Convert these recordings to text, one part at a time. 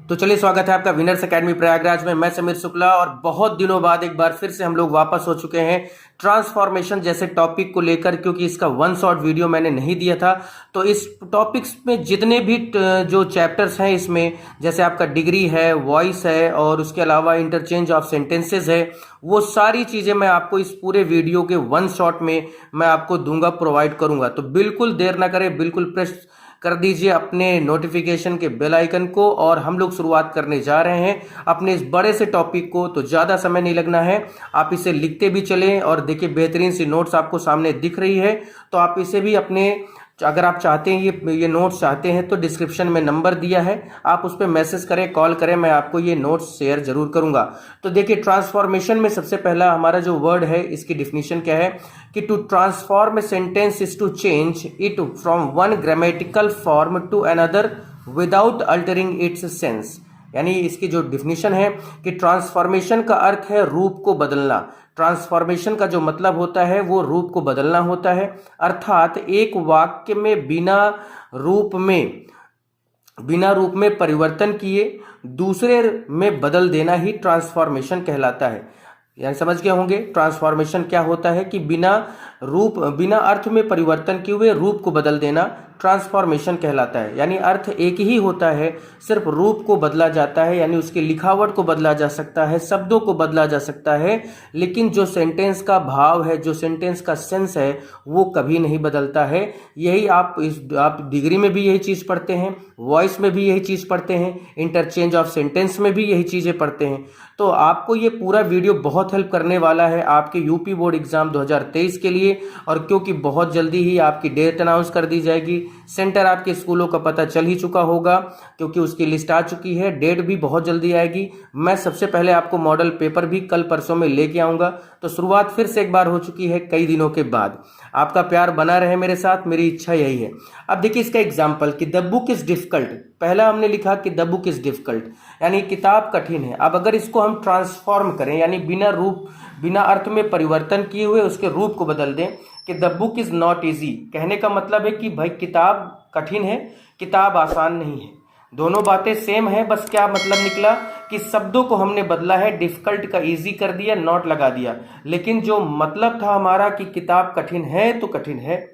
तो चलिए, स्वागत है आपका विनर्स एकेडमी प्रयागराज में। मैं समीर शुक्ला और बहुत दिनों बाद एक बार फिर से हम लोग वापस हो चुके हैं ट्रांसफॉर्मेशन जैसे टॉपिक को लेकर, क्योंकि इसका वन शॉट वीडियो मैंने नहीं दिया था। तो इस टॉपिक्स में जितने भी जो चैप्टर्स हैं इसमें, जैसे आपका डिग्री है, वॉइस है और उसके अलावा इंटरचेंज ऑफ सेंटेंसेस है, वो सारी चीज़ें मैं आपको इस पूरे वीडियो के वन शॉट में मैं आपको दूंगा, प्रोवाइड करूंगा। तो बिल्कुल देर ना करें, बिल्कुल प्रेस कर दीजिए अपने नोटिफिकेशन के बेल आइकन को और हम लोग शुरुआत करने जा रहे हैं अपने इस बड़े से टॉपिक को। तो ज़्यादा समय नहीं लगना है, आप इसे लिखते भी चलें और देखिए बेहतरीन सी नोट्स आपको सामने दिख रही है। तो आप इसे भी अपने, अगर आप चाहते हैं ये नोट्स चाहते हैं तो डिस्क्रिप्शन में नंबर दिया है, आप उस पर मैसेज करें, कॉल करें, मैं आपको ये नोट्स शेयर जरूर करूंगा। तो देखिए, ट्रांसफॉर्मेशन में सबसे पहला हमारा जो वर्ड है, इसकी डिफिनीशन क्या है कि to transform a sentence is to change it from one grammatical form to another without altering its sense. यानी इसकी जो डिफिनीशन है कि ट्रांसफॉर्मेशन का अर्थ है रूप को बदलना। ट्रांसफॉर्मेशन का जो मतलब होता है वो रूप को बदलना होता है, अर्थात एक वाक्य में बिना रूप में परिवर्तन किए दूसरे में बदल देना ही ट्रांसफॉर्मेशन कहलाता है। यानी समझ गए होंगे ट्रांसफॉर्मेशन क्या होता है कि बिना अर्थ में परिवर्तन किए हुए रूप को बदल देना ट्रांसफॉर्मेशन कहलाता है। यानी अर्थ एक ही होता है, सिर्फ रूप को बदला जाता है, यानी उसकी लिखावट को बदला जा सकता है, शब्दों को बदला जा सकता है, लेकिन जो सेंटेंस का भाव है, जो सेंटेंस का सेंस है, वो कभी नहीं बदलता है। यही आप डिग्री में भी यही चीज़ पढ़ते हैं, वॉइस में भी यही चीज़ पढ़ते हैं, इंटरचेंज ऑफ सेंटेंस में भी यही चीज़ें पढ़ते हैं। तो आपको ये पूरा वीडियो बहुत हेल्प करने वाला है आपके यूपी बोर्ड एग्जाम 2023 के लिए। और क्योंकि बहुत जल्दी ही आपकी डेट अनाउंस कर दी जाएगी, सेंटर आपके स्कूलों का पता चल ही चुका होगा क्योंकि उसकी लिस्ट आ चुकी है, डेट भी बहुत जल्दी आएगी। मैं सबसे पहले आपको मॉडल पेपर भी कल परसों में लेके आऊंगा। तो शुरुआत फिर से एक बार हो चुकी है कई दिनों के बाद। आपका प्यार बना रहे मेरे साथ, मेरी इच्छा यही है। अब देखिए इसका एग्जाम्पल कि द बुक इज डिफिकल्ट। पहला हमने लिखा कि द बुक इज डिफिकल्ट, यानी किताब कठिन है। अब अगर इसको हम ट्रांसफॉर्म करें, यानी बिना अर्थ में परिवर्तन किए हुए उसके रूप को बदल दें कि the book is not easy, कहने का मतलब है कि भाई किताब कठिन है, किताब आसान नहीं है। दोनों बातें सेम है, बस क्या मतलब निकला कि शब्दों को हमने बदला है, डिफिकल्ट का इजी कर दिया, नॉट लगा दिया, लेकिन जो मतलब था हमारा कि किताब कठिन है तो कठिन है।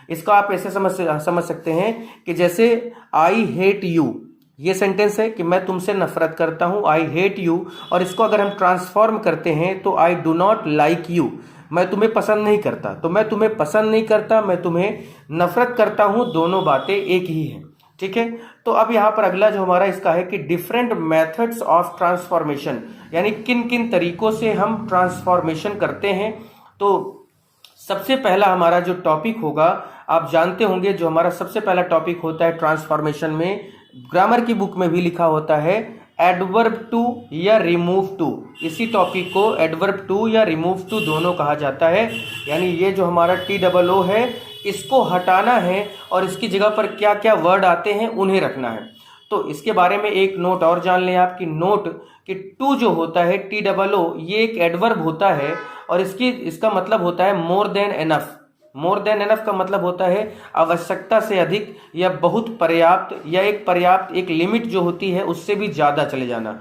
इसको आप ऐसे समझ सकते हैं कि जैसे आई हेट यू, ये सेंटेंस है कि मैं तुमसे नफरत करता हूं, आई हेट यू, और इसको अगर हम ट्रांसफॉर्म करते हैं तो I do not like you, मैं तुम्हें पसंद नहीं करता। तो मैं तुम्हें पसंद नहीं करता, मैं तुम्हें नफरत करता हूं, दोनों बातें एक ही हैं। ठीक है, तो अब यहां पर अगला जो हमारा इसका है कि डिफरेंट मेथड्स ऑफ ट्रांसफॉर्मेशन, यानी किन किन तरीकों से हम ट्रांसफॉर्मेशन करते हैं। तो सबसे पहला हमारा जो टॉपिक होगा, आप जानते होंगे जो हमारा सबसे पहला टॉपिक होता है ट्रांसफॉर्मेशन में, ग्रामर की बुक में भी लिखा होता है एडवर्ब टू या रिमूव टू। इसी टॉपिक को एडवर्ब टू या रिमूव टू दोनों कहा जाता है। यानी ये जो हमारा TOO है, इसको हटाना है और इसकी जगह पर क्या क्या वर्ड आते हैं उन्हें रखना है। तो इसके बारे में एक नोट और जान लें आप कि नोट कि टू जो होता है TOO, ये एक एडवर्ब होता है और इसका मतलब होता है more than enough. More than enough का मतलब होता है आवश्यकता से अधिक या बहुत पर्याप्त, या एक लिमिट जो होती है उससे भी ज़्यादा चले जाना।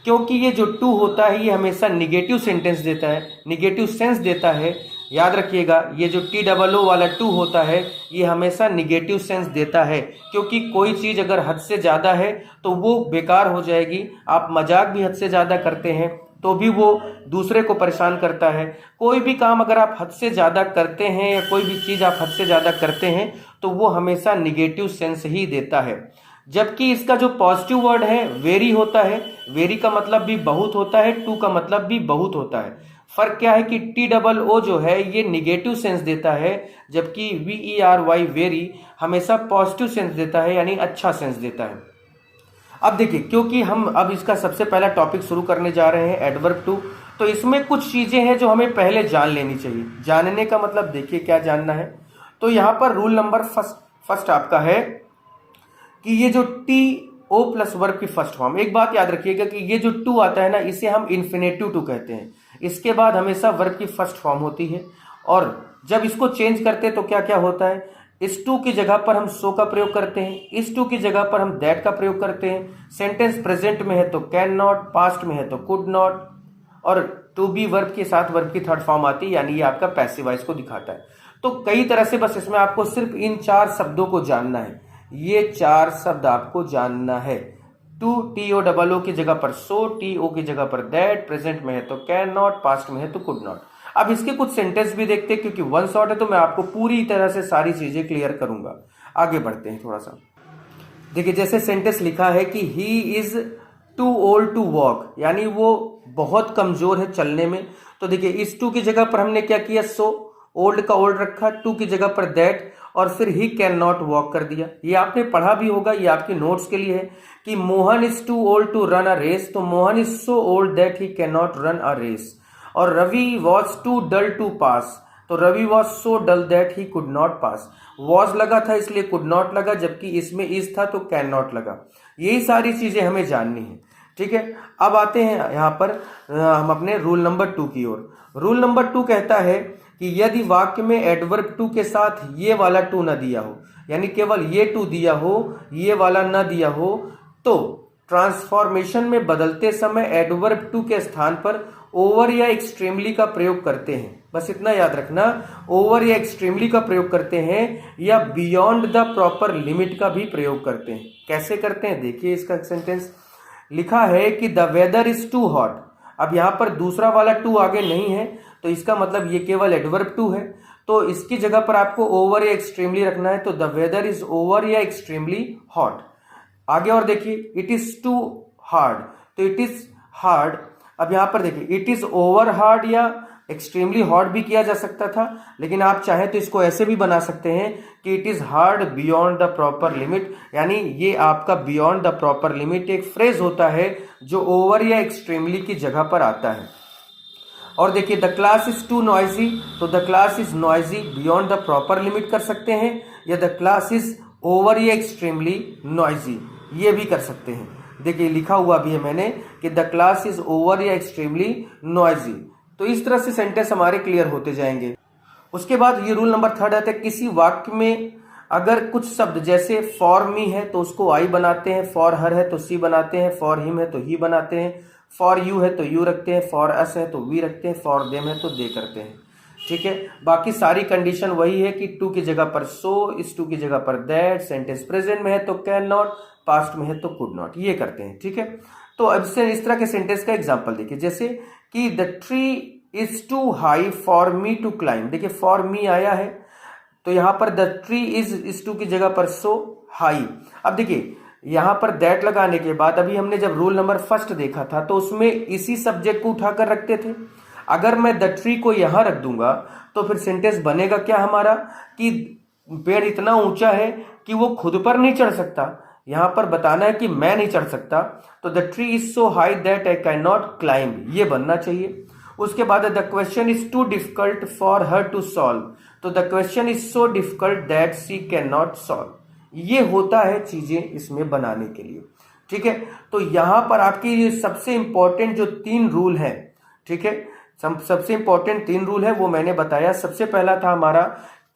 क्योंकि ये जो टू होता है ये हमेशा निगेटिव सेंटेंस देता है, निगेटिव सेंस देता है। याद रखिएगा, ये जो TOO वाला टू होता है ये हमेशा निगेटिव सेंस देता है, क्योंकि कोई चीज़ अगर हद से ज़्यादा है तो वो बेकार हो जाएगी। आप मजाक भी हद से ज़्यादा करते हैं तो भी वो दूसरे को परेशान करता है। कोई भी काम अगर आप हद से ज़्यादा करते हैं या कोई भी चीज़ आप हद से ज़्यादा करते हैं तो वो हमेशा निगेटिव सेंस ही देता है। जबकि इसका जो पॉजिटिव वर्ड है वेरी होता है, वेरी का मतलब भी बहुत होता है, टू का मतलब भी बहुत होता है। फर्क क्या है कि TOO जो है ये निगेटिव सेंस देता है, जबकि VERY वेरी हमेशा पॉजिटिव सेंस देता है, यानी अच्छा सेंस देता है। अब देखिए, क्योंकि हम अब इसका सबसे पहला टॉपिक शुरू करने जा रहे हैं एडवर्ब टू, तो इसमें कुछ चीजें हैं जो हमें पहले जान लेनी चाहिए। जानने का मतलब देखिए क्या जानना है। तो यहाँ पर रूल नंबर फर्स्ट आपका है कि ये जो TO प्लस वर्ब की फर्स्ट फॉर्म, एक बात याद रखिएगा कि ये जो टू आता है ना, इसे हम इन्फिनेटिव टू कहते हैं। इसके बाद हमेशा वर्ब की फर्स्ट फॉर्म होती है, और जब इसको चेंज करते हैं तो क्या क्या होता है इस टू की जगह पर हम सो का प्रयोग करते हैं, इस टू की जगह पर हम दैट का प्रयोग करते हैं। सेंटेंस प्रेजेंट में है तो कैन नॉट, पास्ट में है तो कुड नॉट, और टू बी वर्ब के साथ वर्ब की थर्ड फॉर्म आती है, यानी ये आपका पैसिव वॉइस को दिखाता है। तो कई तरह से, बस इसमें आपको सिर्फ इन 4 शब्दों को जानना है। ये 4 शब्द आपको जानना है। टू TOOO की जगह पर सो, TO की जगह पर दैट, प्रेजेंट में है तो कैन नॉट, पास्ट में है तो कुड नॉट। अब इसके कुछ सेंटेंस भी देखते हैं, क्योंकि वन शॉट है तो मैं आपको पूरी तरह से सारी चीजें क्लियर करूंगा। आगे बढ़ते हैं थोड़ा सा। देखिए, जैसे सेंटेंस लिखा है कि he is too old to walk, यानी वो बहुत कमजोर है चलने में। तो देखिए, इस टू की जगह पर हमने क्या किया, सो, ओल्ड का ओल्ड रखा, टू की जगह पर दैट, और फिर ही कैन नॉट वॉक कर दिया। ये आपने पढ़ा भी होगा, ये आपके नोट्स के लिए है कि Mohan is too old to run a race, तो Mohan is so old that he can not run a race. और Ravi was too dull to pass, तो Ravi was so dull that he could not pass. Was लगा था इसलिए could not लगा, जबकि इसमें is था तो कैन नॉट लगा। यही सारी चीजें हमें जाननी है, ठीक है। अब आते हैं यहाँ पर हम अपने रूल नंबर 2 की ओर। रूल नंबर 2 कहता है कि यदि वाक्य में एडवर्ब टू के साथ ये वाला टू न दिया हो, यानी केवल ये टू दिया हो, ये वाला न दिया हो, तो ट्रांसफॉर्मेशन में बदलते समय एडवर्ब टू के स्थान पर ओवर या एक्सट्रीमली का प्रयोग करते हैं। बस इतना याद रखना, ओवर या एक्सट्रीमली का प्रयोग करते हैं, या बियॉन्ड द प्रॉपर लिमिट का भी प्रयोग करते हैं। कैसे करते हैं, देखिए इसका सेंटेंस लिखा है कि the weather is too hot. अब यहां पर दूसरा वाला टू आगे नहीं है, तो इसका मतलब ये केवल एडवर्ब टू है, तो इसकी जगह पर आपको ओवर या एक्सट्रीमली रखना है। तो द वेदर इज ओवर या एक्सट्रीमली हॉट। आगे और देखिए, इट इज टू हार्ड, तो इट इज हार्ड। अब यहां पर देखिए, इट इज ओवर हार्ड या एक्सट्रीमली हॉट भी किया जा सकता था, लेकिन आप चाहें तो इसको ऐसे भी बना सकते हैं कि it is hard beyond the proper limit, यानी ये आपका बियॉन्ड द प्रॉपर लिमिट एक फ्रेज होता है जो ओवर या एक्सट्रीमली की जगह पर आता है। और देखिए, the class is too noisy, तो the class is noisy beyond the proper limit कर सकते हैं, या द क्लास इज ओवर या एक्सट्रीमली नॉइजी, ये भी कर सकते हैं। देखिए, लिखा हुआ भी है मैंने कि द क्लास इज ओवर या एक्सट्रीमली नॉइजी। तो इस तरह से सेंटेंस हमारे क्लियर होते जाएंगे। उसके बाद ये रूल नंबर 3 आता है, किसी वाक्य में अगर कुछ शब्द जैसे फॉर मी है तो उसको आई बनाते हैं, फॉर हर है तो सी बनाते हैं, फॉर हिम है तो ही बनाते हैं, फॉर यू है तो यू रखते हैं, फॉर अस है तो वी रखते हैं, फॉर देम है तो दे करते हैं, ठीक है। बाकी सारी कंडीशन वही है कि टू की जगह पर सो, इस टू की जगह पर दैट, सेंटेंस प्रेजेंट में है तो कैन नॉट, पास्ट में है तो कुड नॉट, ये करते हैं, ठीक है। तो अब से इस तरह के सेंटेंस का एग्जांपल देखिए, जैसे कि the tree is too high for me to climb. देखिए, फॉर मी आया है तो यहां पर द ट्री इज टू की जगह पर सो हाई। अब देखिए, यहां पर दैट लगाने के बाद अभी हमने जब रूल नंबर 1 देखा था तो उसमें इसी सब्जेक्ट को उठाकर रखते थे। अगर मैं द ट्री को यहां रख दूंगा तो फिर सेंटेंस बनेगा क्या हमारा कि पेड़ इतना ऊंचा है कि वो खुद पर नहीं चढ़ सकता। यहां पर बताना है कि मैं नहीं चढ़ सकता, तो the tree is so high that I can not climb, ये बनना चाहिए। उसके बाद the question is too difficult for her to solve, तो the question is so difficult that she can not solve. ये होता है चीजें इसमें बनाने के लिए, ठीक है। तो यहां पर आपकी ये सबसे इंपॉर्टेंट जो 3 रूल है, ठीक है, सबसे इंपॉर्टेंट 3 रूल है वो मैंने बताया। सबसे पहला था हमारा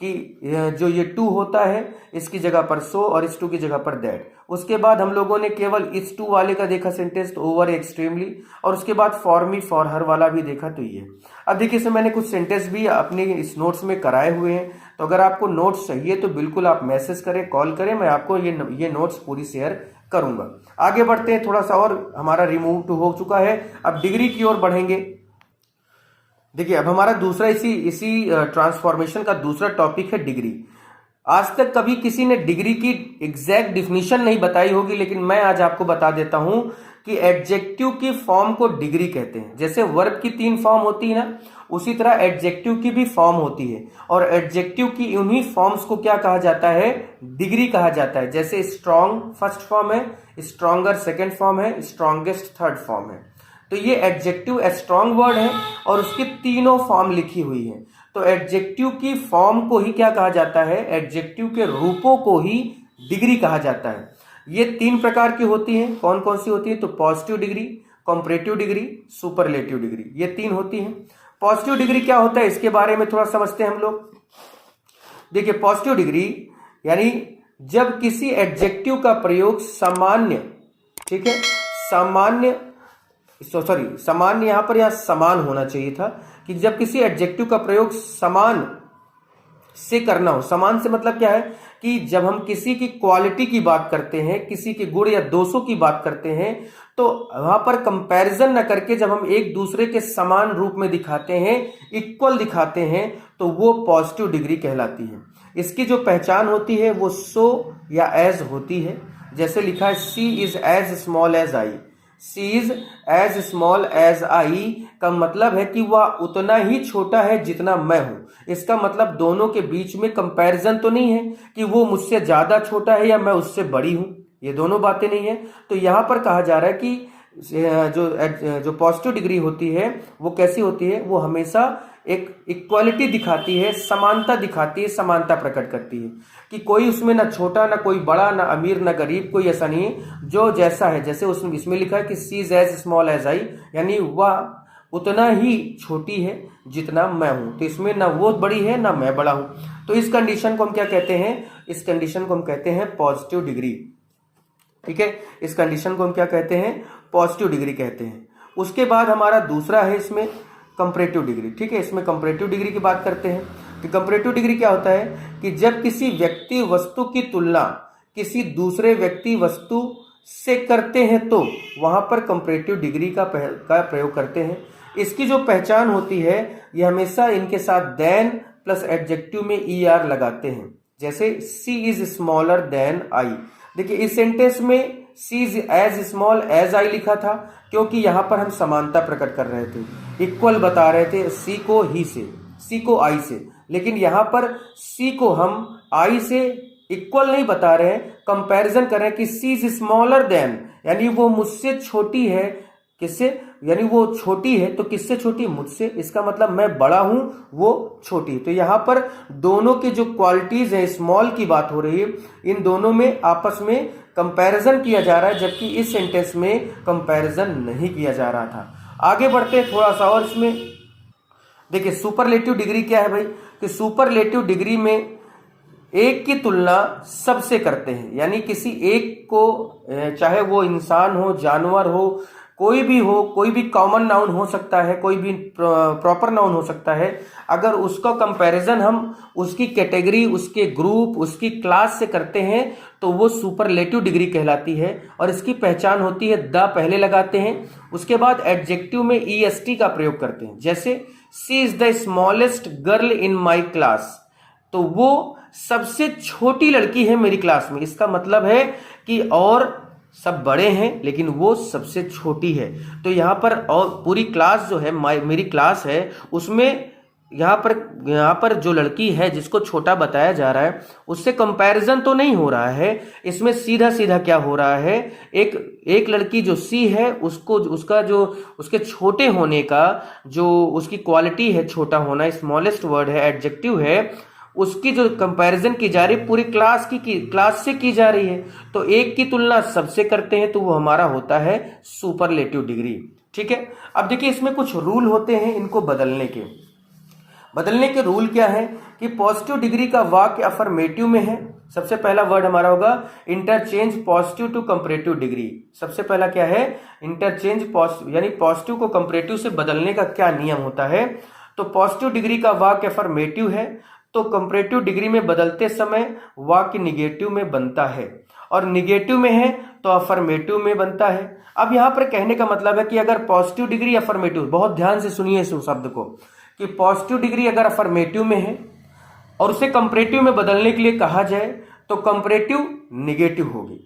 कि जो ये टू होता है इसकी जगह पर सो और इस टू की जगह पर दैट। उसके बाद हम लोगों ने केवल इस टू वाले का देखा सेंटेंस, तो ओवर एक्सट्रीमली, और उसके बाद फॉर मी फॉर हर वाला भी देखा, तो ये। अब देखिए, इसमें मैंने कुछ सेंटेंस भी अपने इस नोट्स में कराए हुए हैं, तो अगर आपको नोट्स चाहिए तो बिल्कुल आप मैसेज करें, कॉल करें, मैं आपको ये नोट्स पूरी शेयर करूंगा। आगे बढ़ते हैं थोड़ा सा, और हमारा रिमूव टू हो चुका है, अब डिग्री की ओर बढ़ेंगे। देखिए, अब हमारा दूसरा इसी ट्रांसफॉर्मेशन का दूसरा टॉपिक है डिग्री। आज तक कभी किसी ने डिग्री की एग्जैक्ट डिफिनीशन नहीं बताई होगी, लेकिन मैं आज आपको बता देता हूं कि एडजेक्टिव की फॉर्म को डिग्री कहते हैं। जैसे वर्ब की 3 फॉर्म होती है ना, उसी तरह एडजेक्टिव की भी फॉर्म होती है, और एडजेक्टिव की उन्हीं फॉर्म्स को क्या कहा जाता है, डिग्री कहा जाता है। जैसे स्ट्रॉन्ग फर्स्ट फॉर्म है, स्ट्रॉन्गर सेकेंड फॉर्म है, स्ट्रॉन्गेस्ट थर्ड फॉर्म है। तो ये एडजेक्टिव स्ट्रॉन्ग वर्ड है और उसकी तीनों फॉर्म लिखी हुई है। तो एडजेक्टिव की फॉर्म को ही क्या कहा जाता है, एडजेक्टिव के रूपों को ही डिग्री कहा जाता है। ये 3 प्रकार की होती हैं। कौन कौन सी होती है, तो positive degree, comparative degree, superlative degree, ये 3 होती हैं। पॉजिटिव डिग्री क्या होता है इसके बारे में थोड़ा समझते हैं हम लोग। देखिए पॉजिटिव डिग्री यानी जब किसी एडजेक्टिव का प्रयोग सामान्य, ठीक है, सामान्य यहां समान होना चाहिए था कि जब किसी एडजेक्टिव का प्रयोग समान से करना हो। समान से मतलब क्या है कि जब हम किसी की क्वालिटी की बात करते हैं, किसी के गुण या दोषों की बात करते हैं, तो वहां पर कंपैरिजन न करके जब हम एक दूसरे के समान रूप में दिखाते हैं, इक्वल दिखाते हैं, तो वो पॉजिटिव डिग्री कहलाती है। इसकी जो पहचान होती है वो सो या एज होती है। जैसे लिखा है she is as small as I. She is as small as I का मतलब है कि वह उतना ही छोटा है जितना मैं हूं। इसका मतलब दोनों के बीच में कंपैरिजन तो नहीं है कि वो मुझसे ज्यादा छोटा है या मैं उससे बड़ी हूं, ये दोनों बातें नहीं है। तो यहां पर कहा जा रहा है कि जो पॉजिटिव डिग्री होती है वो कैसी होती है, वो हमेशा एक इक्वालिटी दिखाती है, समानता दिखाती है, समानता प्रकट करती है कि कोई उसमें ना छोटा ना कोई बड़ा, ना अमीर ना गरीब, कोई ऐसा नहीं है। जो जैसा है, जैसे उसमें इसमें लिखा है कि she is as small as I, यानी वह उतना ही छोटी है जितना मैं हूं। तो इसमें ना वो बड़ी है ना मैं बड़ा हूं। तो इस कंडीशन को हम क्या कहते हैं, इस कंडीशन को हम कहते हैं पॉजिटिव डिग्री। ठीक है, इस कंडीशन को हम क्या कहते हैं, पॉजिटिव डिग्री कहते हैं। उसके बाद हमारा दूसरा है इसमें कंपैरेटिव डिग्री। ठीक है, इसमें कंपैरेटिव डिग्री की बात करते हैं कि कंपैरेटिव डिग्री क्या होता है कि जब किसी व्यक्ति वस्तु की तुलना किसी दूसरे व्यक्ति वस्तु से करते हैं तो वहां पर कंपैरेटिव डिग्री का प्रयोग करते हैं। इसकी जो पहचान होती है, ये हमेशा इनके साथ देन प्लस एडजेक्टिव में ER लगाते हैं। जैसे she is smaller than I. देखिए इस सेंटेंस में she is as small as I लिखा था क्योंकि यहां पर हम समानता प्रकट कर रहे थे, इक्वल बता रहे थे सी को ही से, सी को आई से। लेकिन यहां पर सी को हम आई से इक्वल नहीं बता रहे हैं, कंपैरिजन कर रहे हैं कि सी इज स्मॉलर देन, यानी वो मुझसे छोटी है। किससे, यानी वो छोटी है तो किससे छोटी, मुझसे। इसका मतलब मैं बड़ा हूं, वो छोटी। तो यहां पर दोनों की जो क्वालिटीज है, स्मॉल की बात हो रही है, इन दोनों में आपस में कंपैरिजन किया जा रहा है, जबकि इस सेंटेंस में कंपैरिजन नहीं किया जा रहा था। आगे बढ़ते हैं थोड़ा सा और इसमें देखिए सुपरलेटिव डिग्री क्या है भाई, कि सुपरलेटिव डिग्री में एक की तुलना सबसे करते हैं, यानी किसी एक को, चाहे वो इंसान हो, जानवर हो, कोई भी कॉमन नाउन हो सकता है, कोई भी प्रॉपर नाउन हो सकता है, अगर उसका कंपैरिजन हम उसकी कैटेगरी, उसके ग्रुप, उसकी क्लास से करते हैं तो वो सुपरलेटिव डिग्री कहलाती है। और इसकी पहचान होती है द पहले लगाते हैं, उसके बाद एडजेक्टिव में EST का प्रयोग करते हैं। जैसे she is the smallest girl in my class, तो वो सबसे छोटी लड़की है मेरी क्लास में। इसका मतलब है कि और सब बड़े हैं लेकिन वो सबसे छोटी है। तो यहाँ पर और पूरी क्लास जो है, मेरी क्लास है, उसमें यहाँ पर जो लड़की है जिसको छोटा बताया जा रहा है उससे कंपैरिजन तो नहीं हो रहा है। इसमें सीधा सीधा क्या हो रहा है, एक लड़की जो सी है उसको, उसका जो उसके छोटे होने का जो उसकी क्वालिटी है, छोटा होना स्मॉलेस्ट वर्ड है, एडजेक्टिव है, उसकी जो कंपैरिजन की जा रही पूरी क्लास से की जा रही है। तो एक की तुलना सबसे करते हैं तो वो हमारा होता है सुपरलेटिव डिग्री। ठीक है, अब देखिए इसमें कुछ रूल होते हैं इनको बदलने के रूल क्या है कि पॉजिटिव डिग्री का वाक्य अफर्मेटिव में है। सबसे पहला वर्ड हमारा होगा interchange positive to comparative degree. सबसे पहला क्या है, इंटरचेंज पॉजिटिव, यानी पॉजिटिव को कंपैरेटिव से बदलने का क्या नियम होता है। तो पॉजिटिव डिग्री का वाक्य अफर्मेटिव है तो कंपैरेटिव डिग्री में बदलते समय वाक्य निगेटिव में बनता है, और निगेटिव में है तो अफर्मेटिव में बनता है। अब यहां पर कहने का मतलब है कि अगर पॉजिटिव डिग्री अफर्मेटिव, बहुत ध्यान से सुनिए इस शब्द को, कि पॉजिटिव डिग्री अगर अफर्मेटिव में है और उसे कंपैरेटिव में बदलने के लिए कहा जाए तो कंपैरेटिव निगेटिव होगी,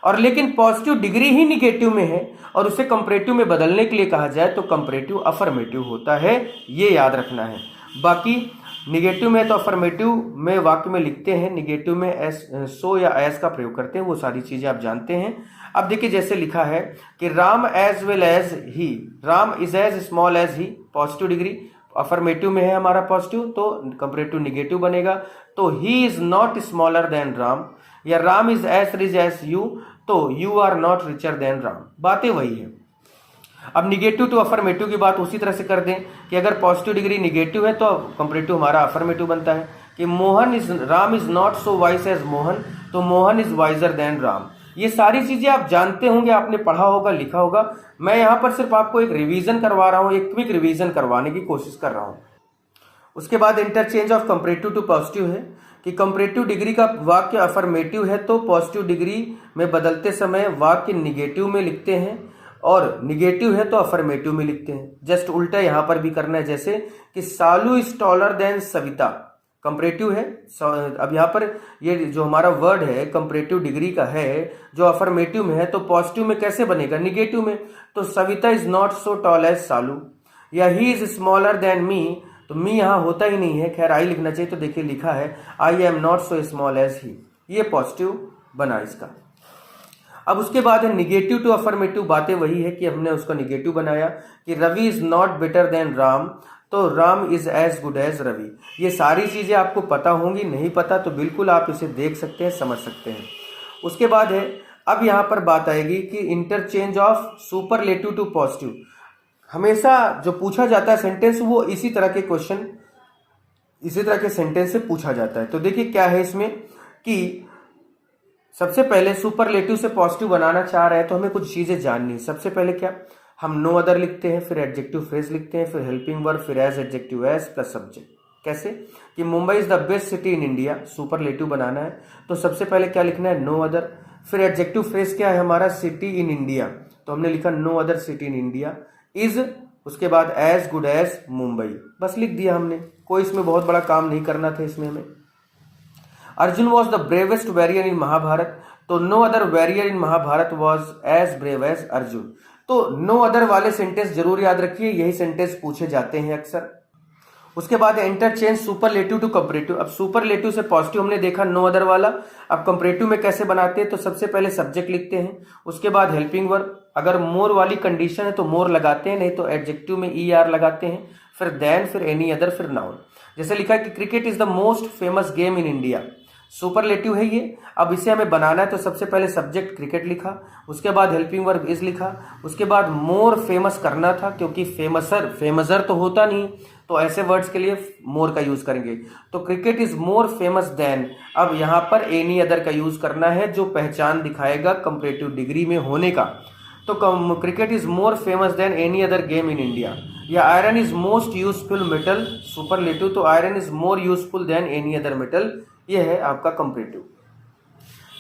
और लेकिन पॉजिटिव डिग्री ही निगेटिव में है और उसे कंपैरेटिव में बदलने के लिए कहा जाए तो कंपैरेटिव अफर्मेटिव होता है। ये याद रखना है। बाकी निगेटिव में तो अफर्मेटिव में वाक्य में लिखते हैं, निगेटिव में एस, सो या एस का प्रयोग करते हैं, वो सारी चीजें आप जानते हैं। अब देखिए जैसे लिखा है कि Ram as well as he, Ram is as small as he, positive degree affirmative में है हमारा पॉजिटिव, तो कंपैरेटिव निगेटिव बनेगा। तो he is not smaller than Ram, या Ram is as rich as you, तो you are not richer than Ram. बातें वही है। अब निगेटिव टू अफर्मेटिव की बात उसी तरह से कर दें कि अगर पॉजिटिव डिग्री निगेटिव है तो कंपैरेटिव हमारा अफर्मेटिव बनता है, कि Ram is not so wise as Mohan, तो Mohan is wiser than Ram. ये सारी चीजें आप जानते होंगे, आपने पढ़ा होगा, लिखा होगा। मैं यहाँ पर सिर्फ आपको एक रिवीजन करवा रहा हूँ, एक क्विक रिवीजन करवाने की कोशिश कर रहा हूँ। उसके बाद interchange of comparative to positive है कि कंपैरेटिव डिग्री का वाक्य अफर्मेटिव है तो पॉजिटिव डिग्री में बदलते समय वाक्य निगेटिव में लिखते हैं, और निगेटिव है तो अफर्मेटिव में लिखते हैं। जस्ट उल्टा यहां पर भी करना है, जैसे कि Salu is taller than Savita, comparative है। अब यहां पर ये जो हमारा वर्ड है कंपैरेटिव डिग्री का है, जो अफर्मेटिव में है, तो पॉजिटिव में कैसे बनेगा? निगेटिव में। तो Savita is not so tall as Salu, या he is smaller than me, तो मी यहां होता ही नहीं है, खैर आई लिखना चाहिए, तो देखिए लिखा है I am not so small as he, ये पॉजिटिव बना इसका। अब उसके बाद है निगेटिव टू अफर्मेटिव, बातें वही है कि हमने उसका निगेटिव बनाया कि Ravi is not better than Ram, तो Ram is as good as Ravi. ये सारी चीजें आपको पता होंगी, नहीं पता तो बिल्कुल आप इसे देख सकते हैं, समझ सकते हैं। उसके बाद है अब यहां पर बात आएगी कि interchange of superlative to positive. हमेशा जो पूछा जाता है सेंटेंस, वो इसी तरह के क्वेश्चन, इसी तरह के सेंटेंस से पूछा जाता है। तो देखिए क्या है इसमें कि सबसे पहले सुपरलेटिव से पॉजिटिव बनाना चाह रहे हैं तो हमें कुछ चीजें जाननी है। सबसे पहले क्या, हम नो अदर लिखते हैं, फिर एडजेक्टिव फ्रेज लिखते हैं, फिर हेल्पिंग वर्ब, फिर as, adjective as plus subject. कैसे कि Mumbai is the best city in India, superlative बनाना है तो सबसे पहले क्या लिखना है? No other. फिर एडजेक्टिव फ्रेज क्या है हमारा? सिटी इन इंडिया, तो हमने लिखा no other city in India is, उसके बाद एज गुड एज मुंबई, बस लिख दिया हमने। कोई इसमें बहुत बड़ा काम नहीं करना था इसमें हमें। Arjun was the bravest warrior in Mahabharat, तो no other warrior in Mahabharat was as brave as Arjun. तो नो अदर वाले सेंटेंस जरूर याद रखिए, यही सेंटेंस पूछे जाते हैं अक्सर। उसके बाद इंटरचेंज सुपरलेटिव टू कंपैरेटिव। अब सुपरलेटिव से पॉजिटिव हमने देखा नो अदर वाला, अब कंपैरेटिव में कैसे बनाते हैं? तो सबसे पहले सब्जेक्ट लिखते हैं, उसके बाद हेल्पिंग वर्ब, अगर मोर वाली कंडीशन है तो मोर लगाते हैं, नहीं तो एडजेक्टिव में ER लगाते हैं, फिर देन, फिर एनी अदर, फिर नाउन। जैसे लिखा है कि cricket is the most famous game in India, superlative है ये। अब इसे हमें बनाना है तो सबसे पहले सब्जेक्ट क्रिकेट लिखा, उसके बाद हेल्पिंग वर्ब इज लिखा, उसके बाद मोर फेमस करना था क्योंकि फेमसर तो होता नहीं, तो ऐसे वर्ड्स के लिए मोर का यूज करेंगे। तो cricket is more famous than, अब यहां पर एनी अदर का यूज करना है जो पहचान दिखाएगा कंपैरेटिव डिग्री में होने का। तो cricket is more famous than any other game in India, या iron is most useful metal, superlative, तो iron is more useful than any other metal, ये है आपका कंपैरेटिव।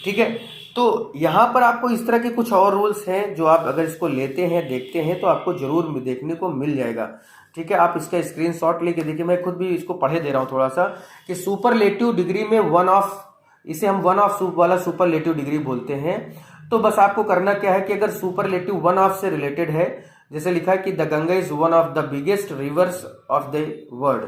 ठीक है, तो यहां पर आपको इस तरह के कुछ और रूल्स हैं जो आप अगर इसको लेते हैं, देखते हैं तो आपको जरूर देखने को मिल जाएगा। ठीक है, आप इसका स्क्रीनशॉट लेके देखिए, मैं खुद भी इसको पढ़े दे रहा हूं थोड़ा सा कि सुपरलेटिव डिग्री में वन ऑफ, इसे हम वन ऑफ वाला सुपरलेटिव डिग्री बोलते हैं। तो बस आपको करना क्या है कि अगर सुपरलेटिव वन ऑफ से रिलेटेड है, जैसे लिखा है कि the Ganga is one of the biggest reverse of the world,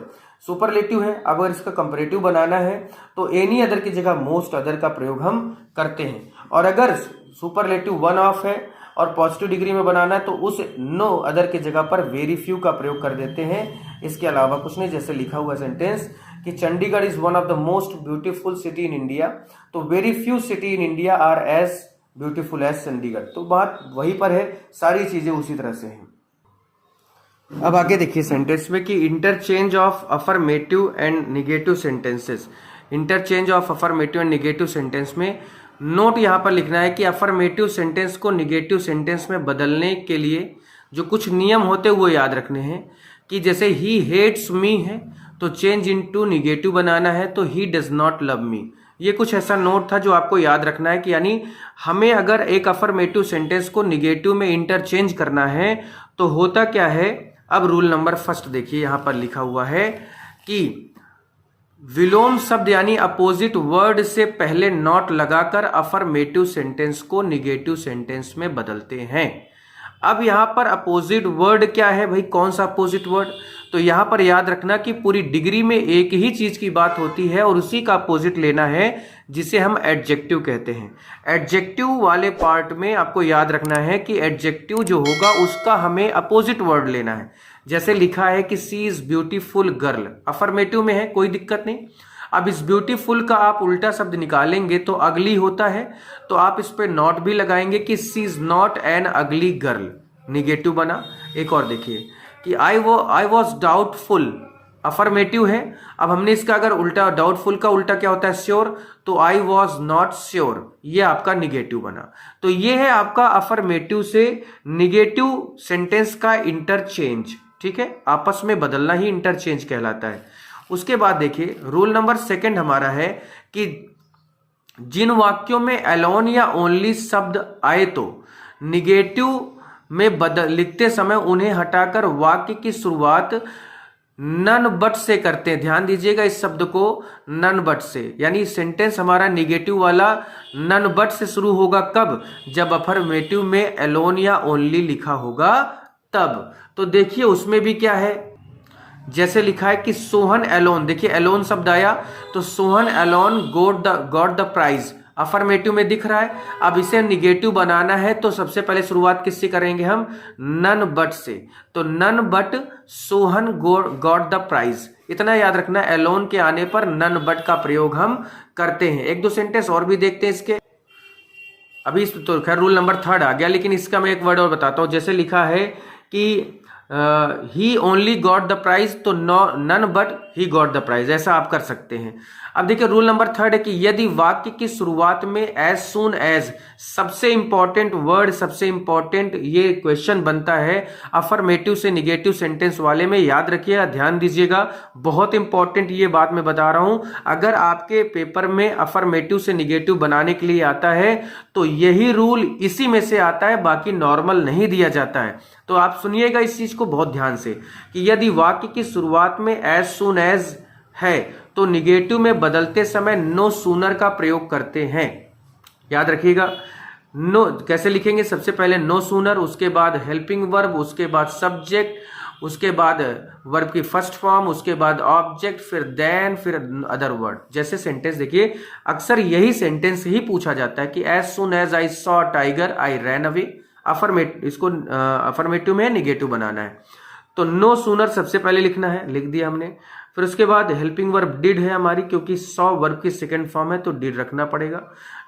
superlative है। अब अगर इसका कंपैरेटिव बनाना है तो एनी अदर की जगह मोस्ट अदर का प्रयोग हम करते हैं, और अगर सुपरलेटिव वन ऑफ है और पॉजिटिव डिग्री में बनाना है तो उस नो अदर की जगह पर वेरी फ्यू का प्रयोग कर देते हैं, इसके अलावा कुछ नहीं। जैसे लिखा हुआ सेंटेंस कि Chandigarh is one of the most beautiful city in India, तो very few city in India are as beautiful as Chandigarh, तो बात वहीं पर है, सारी चीजें उसी तरह से हैं। अब आगे देखिए सेंटेंस में कि interchange of affirmative and negative sentences. Interchange of affirmative and negative sentence में नोट यहां पर लिखना है कि अफर्मेटिव सेंटेंस को निगेटिव सेंटेंस में बदलने के लिए जो कुछ नियम होते हैं वो याद रखने हैं। कि जैसे ही हेट्स मी है तो चेंज इनटू निगेटिव बनाना है, तो he does not love me, ये कुछ ऐसा नोट था जो आपको याद रखना है कि यानी हमें अगर एक अफर्मेटिव सेंटेंस को निगेटिव में इंटरचेंज करना है तो होता क्या है। अब रूल नंबर फर्स्ट देखिए, यहां पर लिखा हुआ है कि विलोम शब्द यानी अपोजिट वर्ड से पहले नॉट लगाकर अफर्मेटिव सेंटेंस को निगेटिव सेंटेंस में बदलते हैं। अब यहां पर अपोजिट वर्ड क्या है भाई, कौन सा अपोजिट वर्ड? तो यहां पर याद रखना कि पूरी डिग्री में एक ही चीज की बात होती है और उसी का अपोजिट लेना है, जिसे हम एडजेक्टिव कहते हैं। एडजेक्टिव वाले पार्ट में आपको याद रखना है कि एडजेक्टिव जो होगा उसका हमें अपोजिट वर्ड लेना है। जैसे लिखा है कि she is beautiful girl, affirmative में है, कोई दिक्कत नहीं। अब इस ब्यूटीफुल का आप उल्टा शब्द निकालेंगे तो अगली होता है, तो आप इस पे नॉट भी लगाएंगे कि she is not an ugly girl, negative बना। एक और देखिए कि आई वॉज डाउटफुल, अफर्मेटिव है। अब हमने इसका अगर उल्टा, डाउटफुल का उल्टा क्या होता है, श्योर, तो आई वॉज नॉट श्योर, ये आपका निगेटिव बना। तो ये है आपका अफर्मेटिव से निगेटिव सेंटेंस का इंटरचेंज, ठीक है, आपस में बदलना ही इंटरचेंज कहलाता है। उसके बाद देखिए रूल नंबर 2 हमारा है कि जिन वाक्यों में अलोन या ओनली शब्द आए तो निगेटिव में लिखते समय उन्हें हटाकर वाक्य की शुरुआत नन बट से करते हैं। ध्यान दीजिएगा इस शब्द को, नन बट से, यानी सेंटेंस हमारा निगेटिव वाला नन बट से शुरू होगा। कब? जब अफर्मेटिव में अलोन या ओनली लिखा होगा तब। तो देखिए उसमें भी क्या है, जैसे लिखा है कि सोहन अलोन, देखिए अलोन शब्द आया तो Sohan alone got the prize, affirmative में दिख रहा है। अब इसे निगेटिव बनाना है तो सबसे पहले शुरुआत किससे करेंगे हम, नन बट से। तो none but Sohan got the prize, इतना याद रखना, अलोन के आने पर नन बट का प्रयोग हम करते हैं। 1-2 सेंटेंस और भी देखते हैं इसके। अभी तो खैर रूल नंबर 3 आ गया, लेकिन इसका मैं एक वर्ड और बताता हूं। जैसे लिखा है कि he only got the prize, तो none but he got the prize, ऐसा आप कर सकते हैं। अब देखिए रूल नंबर 3 है कि यदि वाक्य की शुरुआत में एज सून एज, सबसे इंपॉर्टेंट वर्ड, सबसे इंपॉर्टेंट ये क्वेश्चन बनता है अफर्मेटिव से निगेटिव सेंटेंस वाले में, याद रखिएगा, ध्यान दीजिएगा, बहुत इंपॉर्टेंट ये बात मैं बता रहा हूं। अगर आपके पेपर में अफर्मेटिव से निगेटिव बनाने के लिए आता है तो यही रूल इसी में से आता है, बाकी नॉर्मल नहीं दिया जाता है। तो आप सुनिएगा इस चीज को बहुत ध्यान से कि यदि वाक्य की शुरुआत में एज सून एज है तो निगेटिव में बदलते समय नो सूनर का प्रयोग करते हैं। याद रखिएगा, नो कैसे लिखेंगे, सबसे पहले नो सूनर, उसके बाद हेल्पिंग वर्ब, उसके बाद सब्जेक्ट, उसके बाद वर्ब की फर्स्ट फॉर्म, उसके बाद ऑब्जेक्ट, फिर देन, फिर अदर वर्ड। जैसे सेंटेंस देखिए, अक्सर यही सेंटेंस ही पूछा जाता है कि as soon as I saw tiger I ran away, इसको अफर्मेटिव में निगेटिव बनाना है। तो नो सूनर सबसे पहले लिखना है, लिख दिया हमने। फिर उसके बाद हेल्पिंग वर्ब डिड है हमारी, क्योंकि सॉ वर्ब की सेकंड फॉर्म है तो डिड रखना पड़ेगा।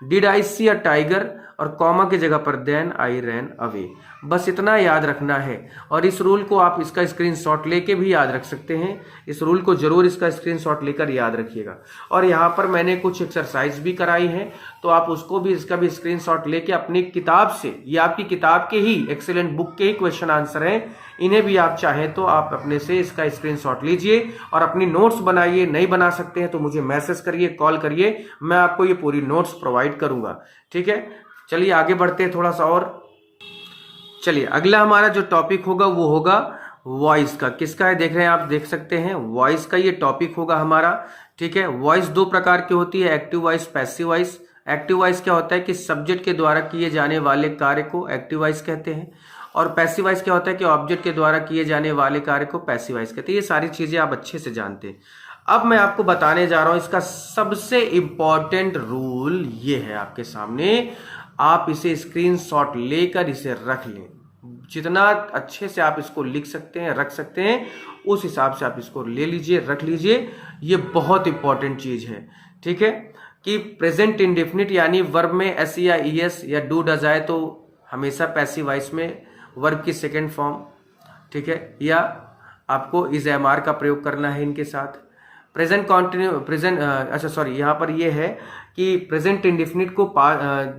Did I see a tiger, और कॉमा की जगह पर देन आई रैन अवे। बस इतना याद रखना है। और इस रूल को आप इसका स्क्रीनशॉट लेके भी याद रख सकते हैं। इस रूल को जरूर इसका स्क्रीनशॉट लेकर याद रखिएगा। और यहाँ पर मैंने कुछ एक्सरसाइज भी कराई है, तो आप उसको भी, इसका भी स्क्रीनशॉट लेके अपनी किताब से, ये आपकी किताब के ही एक्सीलेंट बुक के ही क्वेश्चन आंसर हैं, इन्हें भी आप चाहें तो आप अपने से इसका स्क्रीनशॉट लीजिए और अपनी नोट्स बनाइए। नहीं बना सकते हैं तो मुझे मैसेज करिए, कॉल करिए, मैं आपको ये पूरी नोट्स प्रोवाइड करूंगा। ठीक है, चलिए आगे बढ़ते हैं थोड़ा सा और। चलिए अगला हमारा जो टॉपिक होगा वो होगा वॉइस का। किसका है देख रहे हैं आप, देख सकते हैं, वॉइस का ये टॉपिक होगा हमारा। ठीक है, वॉइस 2 प्रकार की होती है, active voice, passive voice. Active voice क्या होता है कि सब्जेक्ट के द्वारा किए जाने वाले कार्य को एक्टिव वॉइस कहते हैं, और पैसिव वॉइस क्या होता है कि ऑब्जेक्ट के द्वारा किए जाने वाले कार्य को पैसिव वॉइस कहते हैं। ये सारी चीजें आप अच्छे से जानते हैं। अब मैं आपको बताने जा रहा हूं इसका सबसे इंपॉर्टेंट रूल ये है आपके सामने, आप इसे स्क्रीनशॉट लेकर इसे रख लें। जितना अच्छे से आप इसको लिख सकते हैं, रख सकते हैं, उस हिसाब से आप इसको ले लीजिए, रख लीजिए। ये बहुत इंपॉर्टेंट चीज है। ठीक है, कि प्रेजेंट इंडेफिनिट यानी वर्ब में एस या ईएस या डू डज आए तो हमेशा पैसिव वॉइस में वर्ब की सेकेंड फॉर्म, ठीक है, या आपको इज एम आर का प्रयोग करना है इनके साथ। प्रेजेंट कॉन्टिन्यू, प्रेजेंट, अच्छा सॉरी, यहाँ पर ये है कि प्रेजेंट इंडेफिनिट को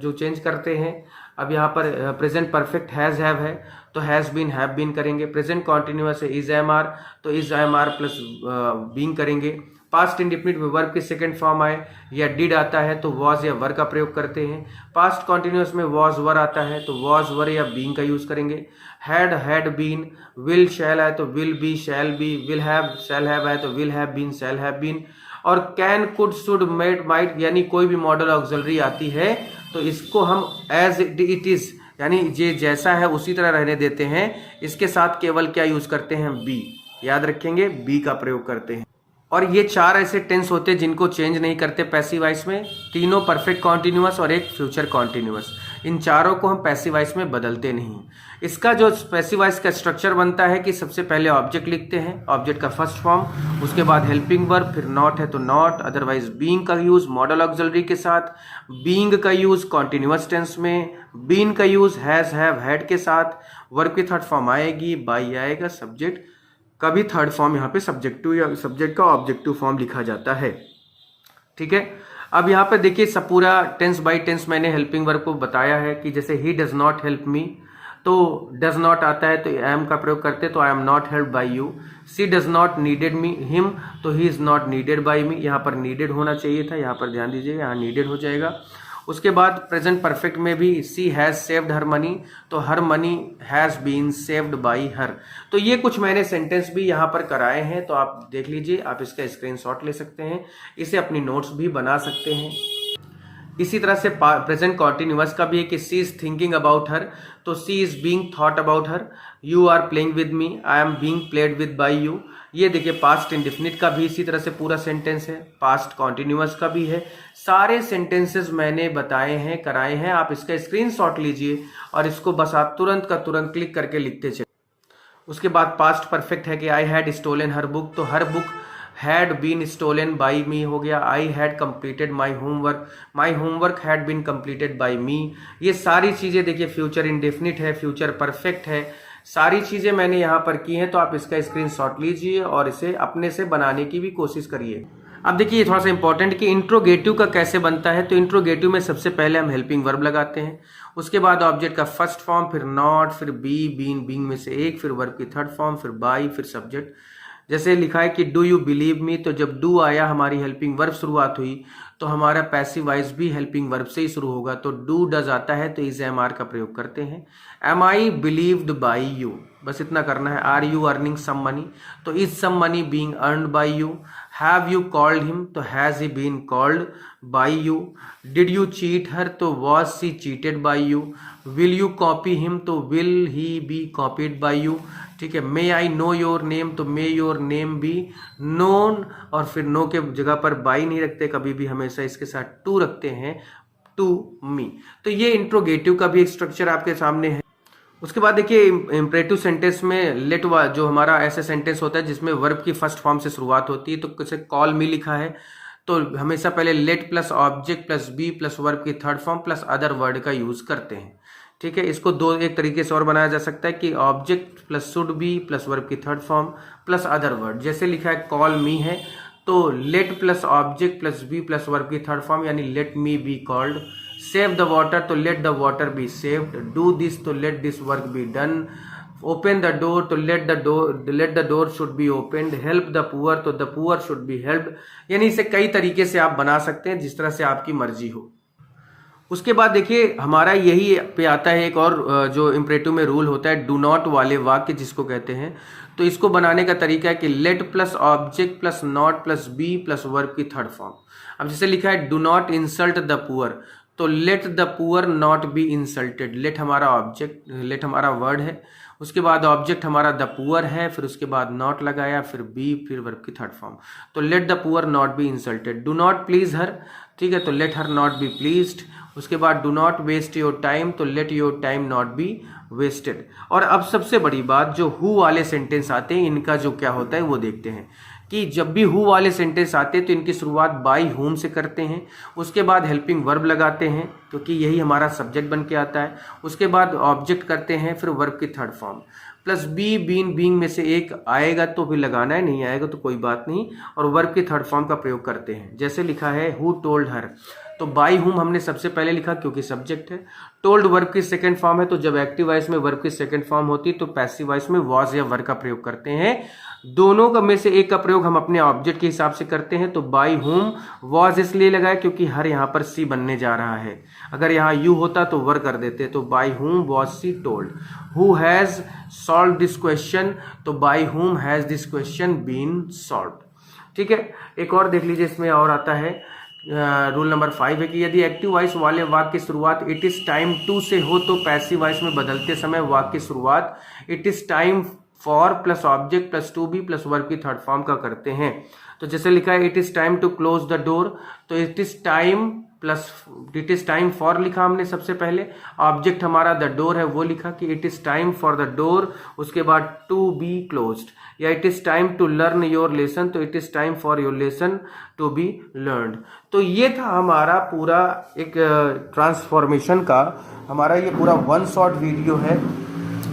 जो चेंज करते हैं। अब यहाँ पर प्रेजेंट परफेक्ट हैज हैव है तो हैज बीन हैव बीन करेंगे। प्रेजेंट कॉन्टिन्यूअस है इज एम आर तो is am are plus being करेंगे। पास्ट इंडेफिनिट में वर्ब की सेकंड फॉर्म आए या डिड आता है तो वॉज या वर का प्रयोग करते हैं। पास्ट कॉन्टिन्यूअस में वॉज वर आता है तो वॉज वर या बीइंग का यूज करेंगे। हैड बीन, विल शैल आए तो will be shall be, will have shall have आए तो will have been shall have been. और can, could, should, may, might यानी कोई भी मॉडल ऑक्सिलरी आती है तो इसको हम एज इट इज यानी ये जैसा है उसी तरह रहने देते हैं। इसके साथ केवल क्या यूज करते हैं, बी, याद रखेंगे, बी का प्रयोग करते हैं। और ये 4 ऐसे टेंस होते हैं जिनको चेंज नहीं करते पैसिव वॉइस में, 3 परफेक्ट कॉन्टिन्यूअस और 1 फ्यूचर कॉन्टिन्यूअस। इन 4 को हम पैसिव वॉइस में बदलते नहीं। इसका जो पैसिव वॉइस का स्ट्रक्चर बनता है कि सबसे पहले ऑब्जेक्ट लिखते हैं, ऑब्जेक्ट का फर्स्ट फॉर्म, उसके बाद हेल्पिंग वर्ब, फिर नॉट है तो नॉट, अदरवाइज बीइंग का यूज मॉडल ऑक्सिलरी के साथ, बीइंग का यूज कॉन्टिन्यूअस टेंस में, बीन का यूज हैज हैव हैड के साथ, वर्ब की थर्ड फॉर्म आएगी, बाई आएगा, सब्जेक्ट का भी थर्ड फॉर्म यहाँ पे सब्जेक्टिव या सब्जेक्ट का ऑब्जेक्टिव फॉर्म लिखा जाता है। ठीक है, अब यहाँ पे देखिए सब पूरा टेंस बाय टेंस मैंने हेल्पिंग वर्ब को बताया है कि जैसे he does not help me, तो डज नॉट आता है तो एम का प्रयोग करते तो I am not help by you. She does not needed me him, तो he is not needed by me, यहाँ पर नीडेड होना चाहिए था, यहाँ पर ध्यान दीजिए यहाँ नीडेड हो जाएगा। उसके बाद प्रेजेंट परफेक्ट में भी she has saved her money, तो her money has been saved by her. तो ये कुछ मैंने सेंटेंस भी यहाँ पर कराए हैं, तो आप देख लीजिए, आप इसका स्क्रीनशॉट ले सकते हैं, इसे अपनी नोट्स भी बना सकते हैं। इसी तरह से प्रेजेंट कॉन्टिन्यूअस का भी है कि she is thinking about her, तो she is being thought about her. You are playing with me, I am being played with by you. ये देखिए पास्ट इंडेफिनिट का भी इसी तरह से पूरा सेंटेंस है, पास्ट कॉन्टिन्यूअस का भी है। सारे सेंटेंसेस मैंने बताए हैं, कराए हैं, आप इसका स्क्रीनशॉट लीजिए और इसको बस आप तुरंत का तुरंत क्लिक करके लिखते चलिए। उसके बाद पास्ट परफेक्ट है कि I had stolen her book, तो her book had been stolen by me हो गया। I had completed my homework had been completed by me. ये सारी चीज़ें देखिए फ्यूचर इंडेफिनिट है, फ्यूचर परफेक्ट है, सारी चीज़ें मैंने यहाँ पर की हैं, तो आप इसका स्क्रीनशॉट लीजिए और इसे अपने से बनाने की भी कोशिश करिए। अब देखिए ये थोड़ा सा इंपॉर्टेंट कि इंट्रोगेटिव का कैसे बनता है, तो इंट्रोगेटिव में सबसे पहले हम हेल्पिंग वर्ब लगाते हैं, उसके बाद ऑब्जेक्ट का फर्स्ट फॉर्म, फिर नॉट, फिर बी, बीन, बीइंग में से एक, फिर वर्ब की थर्ड फॉर्म, फिर बाई, फिर सब्जेक्ट। जैसे लिखा है कि डू यू बिलीव मी, तो जब डू आया हमारी हेल्पिंग वर्ब शुरुआत हुई, तो हमारा पैसिव वॉइस भी हेल्पिंग वर्ब से ही शुरू होगा, तो डू डज आता है तो इज एम आर का प्रयोग करते हैं। Am I believed by you, बस इतना करना है। Are you earning some money, तो is some money being earned by you. Have you called him, तो has he been called by you. Did you cheat her, तो was she cheated by you. Will you copy him, तो will he be copied by you. ठीक है, may I know your name, तो may your name be known, और फिर no के जगह पर बाई नहीं रखते, कभी भी हमेशा इसके साथ टू रखते हैं, टू मी। तो ये इंट्रोगेटिव का भी एक स्ट्रक्चर आपके सामने है। उसके बाद देखिए इम्परेटिव सेंटेंस में लेट जो हमारा ऐसा सेंटेंस होता है जिसमें वर्ब की फर्स्ट फॉर्म से शुरुआत होती है, तो जैसे कॉल मी लिखा है, तो हमेशा पहले let plus object plus be plus verb की third form plus other word का यूज करते हैं। ठीक है, इसको दो एक तरीके से और बनाया जा सकता है कि object plus should be plus verb की third form plus other word. जैसे लिखा है कॉल मी है, तो let plus object plus be plus verb की थर्ड फॉर्म यानी let me be called. Save the water, तो let the water be saved. Do this, तो let this work be done. Open the door, तो let the door should be opened. Help the poor, तो the poor should be helped. यानी इसे कई तरीके से आप बना सकते हैं, जिस तरह से आपकी मर्जी हो। उसके बाद देखिए हमारा यही पे आता है एक और जो इम्परेटिव में रूल होता है, डू नॉट वाले वाक्य जिसको कहते हैं। तो इसको बनाने का तरीका है कि let plus object plus not plus be plus verb की थर्ड फॉर्म। अब जैसे लिखा है do not insult the poor, तो let the poor not be insulted. Let हमारा ऑब्जेक्ट, लेट हमारा वर्ड है, उसके बाद ऑब्जेक्ट हमारा द पुअर है, फिर उसके बाद नॉट लगाया, फिर बी, फिर वर्ब की थर्ड फॉर्म। तो let the poor not be insulted. Do not please her, ठीक है, तो let her not be pleased. उसके बाद do not waste your time, तो let your time not be wasted. और अब सबसे बड़ी बात, जो हु वाले सेंटेंस आते हैं इनका जो क्या होता है वो देखते हैं कि जब भी हु वाले सेंटेंस आते हैं तो इनकी शुरुआत बाई होम से करते हैं, उसके बाद हेल्पिंग वर्ब लगाते हैं क्योंकि यही हमारा सब्जेक्ट बन के आता है, उसके बाद ऑब्जेक्ट करते हैं, फिर वर्ब की third form plus be, been, being में से एक आएगा तो फिर लगाना है, नहीं आएगा तो कोई बात नहीं, और वर्ब की थर्ड फॉर्म का प्रयोग करते हैं। जैसे लिखा है हु टोल्ड हर, तो बाई हुम हमने सबसे पहले लिखा क्योंकि सब्जेक्ट है। टोल्ड वर्ब की सेकंड फॉर्म है, तो जब एक्टिव वॉइस में वर्ब की सेकंड फॉर्म होती है तो पैसिव वॉइस में वॉज या वर का प्रयोग करते हैं। दोनों का में से एक का प्रयोग हम अपने ऑब्जेक्ट के हिसाब से करते हैं, तो बाई हुम वॉज इसलिए लगाया क्योंकि हर यहाँ पर सी बनने जा रहा है, अगर यहाँ यू होता तो वर कर देते, तो by whom was she told. Who has solve this question, तो by whom has this question been solve. ठीक है, एक और देख लीजिए, इसमें और आता है रूल नंबर 5 है कि यदि एक्टिव वॉइस वाले वाक्य की शुरुआत इट इज टाइम टू से हो तो पैसिव वॉइस में बदलते समय वाक्य की शुरुआत it is time for plus object plus to be plus verb की थर्ड फॉर्म का करते हैं। तो जैसे लिखा है it is time to close the door, तो it is time plus it is time for लिखा हमने सबसे पहले, ऑब्जेक्ट हमारा द डोर है वो लिखा कि it is time for the door, उसके बाद टू बी क्लोज्ड। या it is time to learn your lesson, तो it is time for your lesson to be learned. तो ये था हमारा पूरा एक ट्रांसफॉर्मेशन का, हमारा ये पूरा वन शॉट वीडियो है।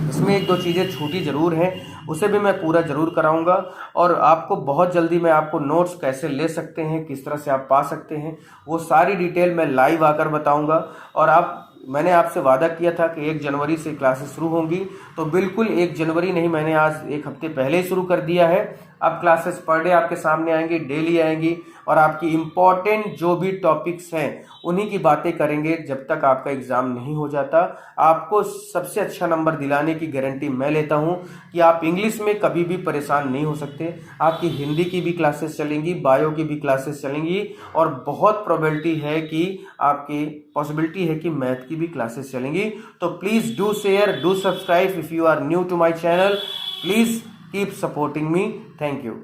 इसमें एक दो चीज़ें छूटी जरूर हैं, उसे भी मैं पूरा जरूर कराऊंगा। और आपको बहुत जल्दी मैं आपको नोट्स कैसे ले सकते हैं, किस तरह से आप पा सकते हैं, वो सारी डिटेल मैं लाइव आकर बताऊंगा। और मैंने आपसे वादा किया था कि 1 जनवरी से क्लासेस शुरू होंगी, तो बिल्कुल 1 जनवरी नहीं, मैंने आज 1 हफ्ते पहले ही शुरू कर दिया है। अब क्लासेस पर डे आपके सामने आएंगी, डेली आएंगी, और आपकी इम्पॉर्टेंट जो भी टॉपिक्स हैं उन्हीं की बातें करेंगे जब तक आपका एग्जाम नहीं हो जाता। आपको सबसे अच्छा नंबर दिलाने की गारंटी मैं लेता हूं कि आप इंग्लिश में कभी भी परेशान नहीं हो सकते। आपकी हिंदी की भी क्लासेस चलेंगी, बायो की भी क्लासेस चलेंगी, और बहुत प्रोबेबिलिटी है कि आपकी पॉसिबिलिटी है कि मैथ की भी क्लासेस चलेंगी। तो please do share, do subscribe if you are new to my channel. Please keep supporting me. Thank you.